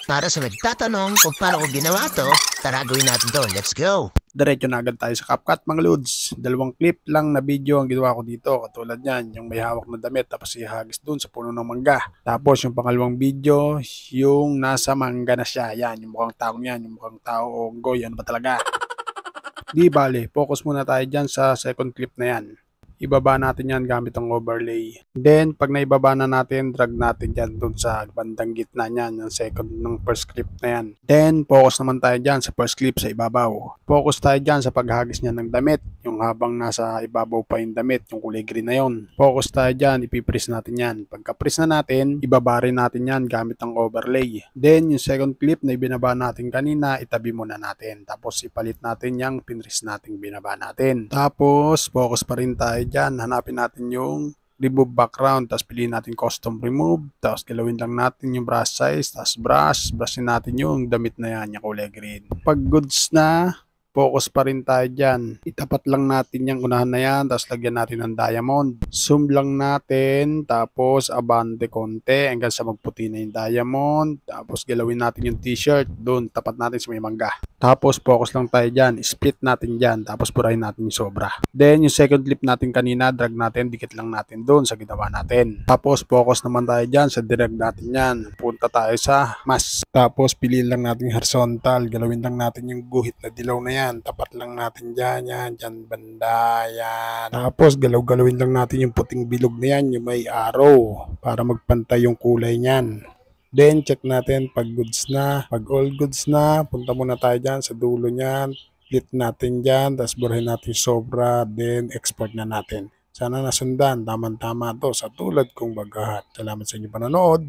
Para sa nagtatanong kung paano ko ginawa to, tara gawin natin to. Let's go! Diretso na agad tayo sa CapCut mga lods. Dalawang clip lang na video ang ginawa ko dito. Katulad yan, yung may hawak na damit tapos ihagis dun sa puno ng mangga. Tapos yung pangalawang video, yung nasa mangga na siya. Yan, yung mukhang taong yan, yung mukhang tao o unggoy, ano ba talaga? Di bale, focus muna tayo dyan sa second clip na yan. Ibaba natin yan gamit ang overlay. Then, pag naibaba na natin, drag natin yan dun sa bandang gitna niyan, yung second ng first clip na yan. Then, focus naman tayo dyan sa first clip sa ibabaw. Focus tayo dyan sa paghagis niya ng damit, yung habang nasa ibabaw pa yung damit, yung kulay green na yon. Focus tayo dyan, ipiprease natin yan. Pagka-prease na natin, ibaba rin natin yan gamit ang overlay. Then, yung second clip na ibinaba natin kanina, itabi muna natin. Tapos, ipalit natin yung pinrease nating binaba natin. Tapos, focus pa rin tayo dyan, hanapin natin yung remove background, tapos piliin natin custom remove, tapos galawin lang natin yung brush size, tapos brushin natin yung damit na yan, yung kulay green. Pag goods na, focus pa rin tayo dyan. Itapat lang natin yung unahan na yan, tapos lagyan natin ng diamond. Zoom lang natin, tapos abante konti, hanggang sa magputi na yung diamond. Tapos galawin natin yung t-shirt, doon tapat natin sa may mangga. Tapos focus lang tayo dyan, split natin dyan, tapos burahin natin yung sobra. Then yung second clip natin kanina, drag natin, dikit lang natin doon sa ginawa natin. Tapos focus naman tayo dyan sa direct natin yan. Punta tayo sa mask. Tapos piliin lang natin yung horizontal, galawin lang natin yung guhit na dilaw na yan. Tapat lang natin dyan, dyan banda, yan. Tapos galaw-galawin lang natin yung puting bilog na yan, yung may arrow, para magpantay yung kulay niyan. Then, check natin pag goods na. Pag all goods na, punta muna tayo dyan sa dulo niyan. Click natin dyan, tapos burahin natin sobra, then export na natin. Sana nasundan, tama-tama to sa tulad kong bagahat. Salamat sa inyong panonood.